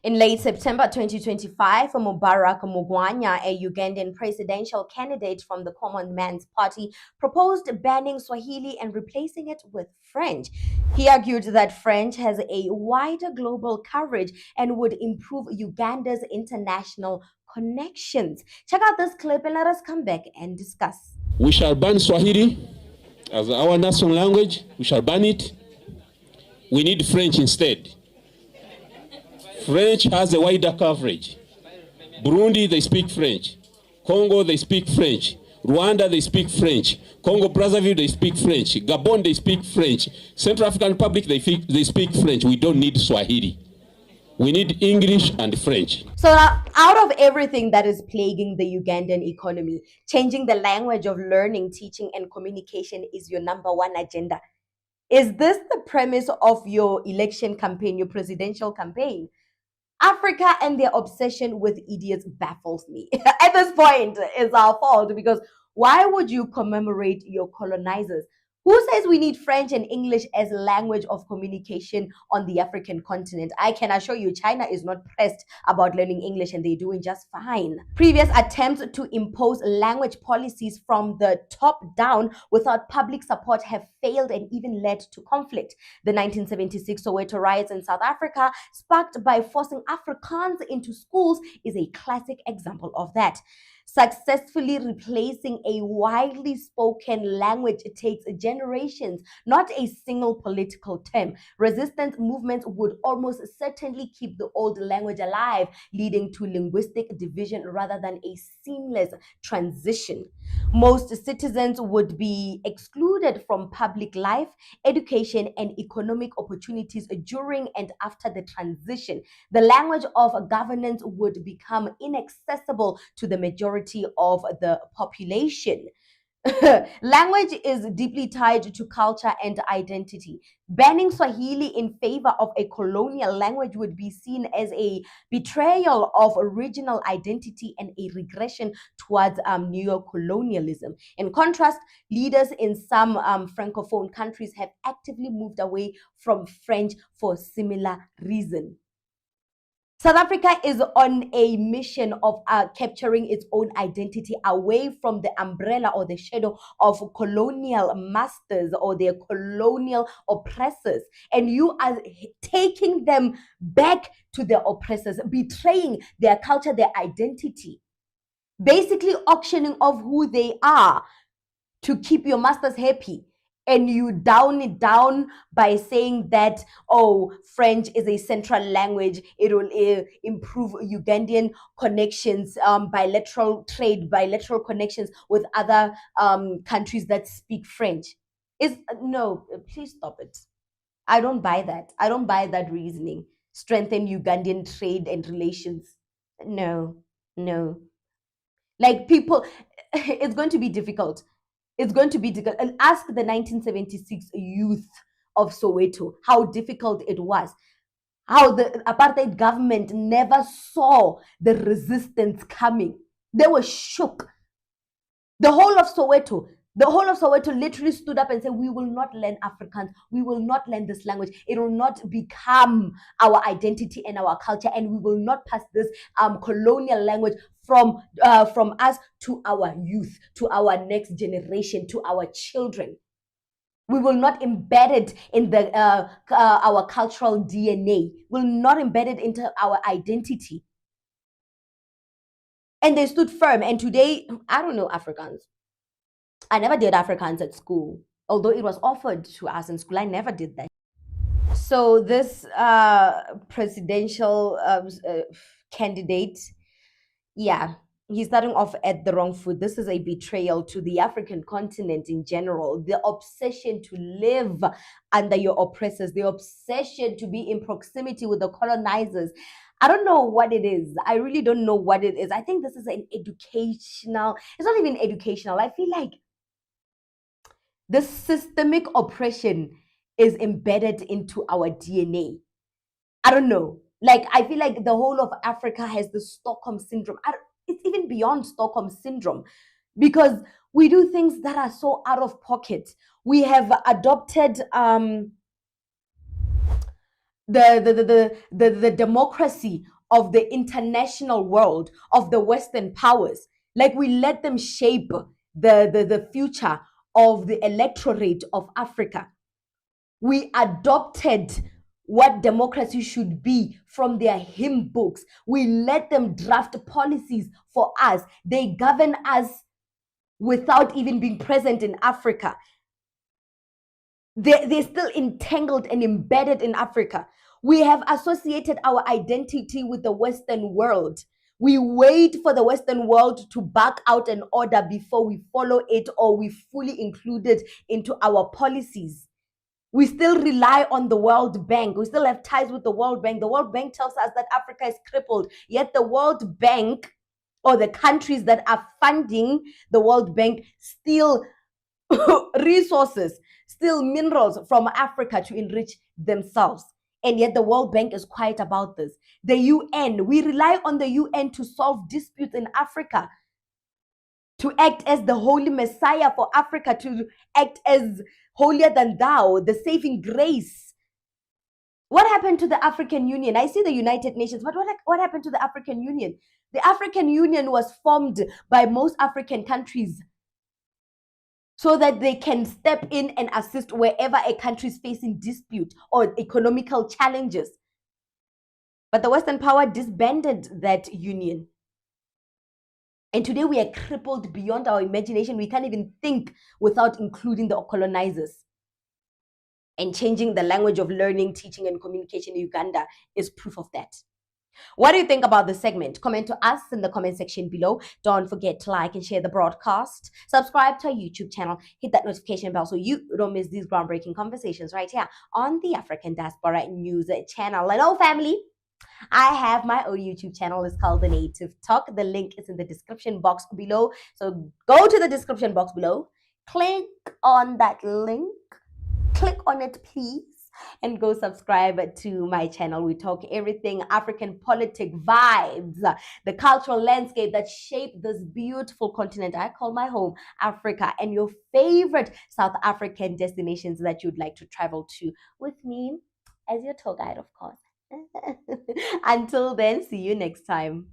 In late September 2025, Mubarak Munyagwa, a Ugandan presidential candidate from the Common Man's Party, proposed banning Swahili and replacing it with French. He argued that French has a wider global coverage and would improve Uganda's international connections. Check out this clip and let us come back and discuss. We shall ban Swahili as our national language. We shall ban it. We need French instead. French has a wider coverage. Burundi, they speak French. Congo, they speak French. Rwanda, they speak French. Congo Brazzaville, they speak French. Gabon, they speak French. Central African Republic, they speak French. We don't need Swahili. We need English and French. So out of everything that is plaguing the Ugandan economy, changing the language of learning, teaching, and communication is your number one agenda. Is this the premise of your election campaign, your presidential campaign? Africa and their obsession with idiots baffles me. At this point, it's our fault, because why would you commemorate your colonizers? Who says we need French and English as language of communication on the African continent? I can assure you China is not pressed about learning English, and they're doing just fine. Previous attempts to impose language policies from the top down without public support have failed and even led to conflict. The 1976 Soweto riots in South Africa, sparked by forcing Afrikaans into schools, is a classic example of that. Successfully replacing a widely spoken language takes generations, not a single political term. Resistance movements would almost certainly keep the old language alive, leading to linguistic division rather than a seamless transition. Most citizens would be excluded from public life, education, and economic opportunities during and after the transition. The language of governance would become inaccessible to the majority of the population. Language is deeply tied to culture and identity. Banning Swahili in favor of a colonial language would be seen as a betrayal of original identity and a regression towards neo-colonialism. In contrast, leaders in some francophone countries have actively moved away from French for similar reasons. South Africa is on a mission of capturing its own identity away from the umbrella or the shadow of colonial masters or their colonial oppressors. And you are taking them back to their oppressors, betraying their culture, their identity, basically auctioning off who they are to keep your masters happy. And you down it down by saying that, oh, French is a central language, it will improve Ugandan connections, bilateral trade, bilateral connections with other countries that speak French. No, please stop it. I don't buy that. I don't buy that reasoning. Strengthen Ugandan trade and relations. No. Like, people, it's going to be difficult. It's going to be difficult. And ask the 1976 youth of Soweto how difficult it was. How the apartheid government never saw the resistance coming. They were shook. The whole of Soweto literally stood up and said, we will not learn Afrikaans. We will not learn this language. It will not become our identity and our culture. And we will not pass this colonial language from us to our youth, to our next generation, to our children. We will not embed it in our cultural DNA. We'll not embed it into our identity. And they stood firm. And today, I don't know Afrikaans. I never did Afrikaans at school. Although it was offered to us in school, I never did that. So this presidential candidate, yeah, he's starting off at the wrong foot. This is a betrayal to the African continent in general. The obsession to live under your oppressors, the obsession to be in proximity with the colonizers. I don't know what it is. I really don't know what it is. I think this is an educational, it's not even educational. I feel like the systemic oppression is embedded into our DNA. I don't know. Like, I feel like the whole of Africa has the Stockholm syndrome. It's even beyond Stockholm syndrome, because we do things that are so out of pocket. We have adopted the democracy of the international world, of the Western powers. Like we let them shape the future of the electorate of Africa. We adopted what democracy should be from their hymn books. We let them draft policies for us. They govern us without even being present in Africa. They're still entangled and embedded in Africa. We have associated our identity with the Western world. We wait for the Western world to back out an order before we follow it or we fully include it into our policies. We still rely on the World Bank. We still have ties with the World Bank. The World Bank tells us that Africa is crippled, yet the World Bank or the countries that are funding the World Bank steal resources, steal minerals from Africa to enrich themselves. And yet the World Bank is quiet about this. The UN, we rely on the UN to solve disputes in Africa, to act as the holy Messiah for Africa, to act as holier than thou, the saving grace. What happened to the African Union? I see the United Nations, but what happened to the African Union? The African Union was formed by most African countries so that they can step in and assist wherever a country is facing dispute or economical challenges. But the Western power disbanded that union. And today we are crippled beyond our imagination. We can't even think without including the colonizers. And changing the language of learning, teaching, and communication in Uganda is proof of that. What do you think about this segment? Comment to us in the comment section below. Don't forget to like and share the broadcast. Subscribe to our YouTube channel. Hit that notification bell so you don't miss these groundbreaking conversations right here on the African Diaspora News channel. And oh, family, I have my own YouTube channel. It's called The Native Talk. The link is in the description box below. So go to the description box below. Click on that link. Click on it, please. And go subscribe to my channel. We talk everything African politic vibes, the cultural landscape that shaped this beautiful continent I call my home, Africa, and your favorite South African destinations that you'd like to travel to with me as your tour guide, of course. Until then, see you next time.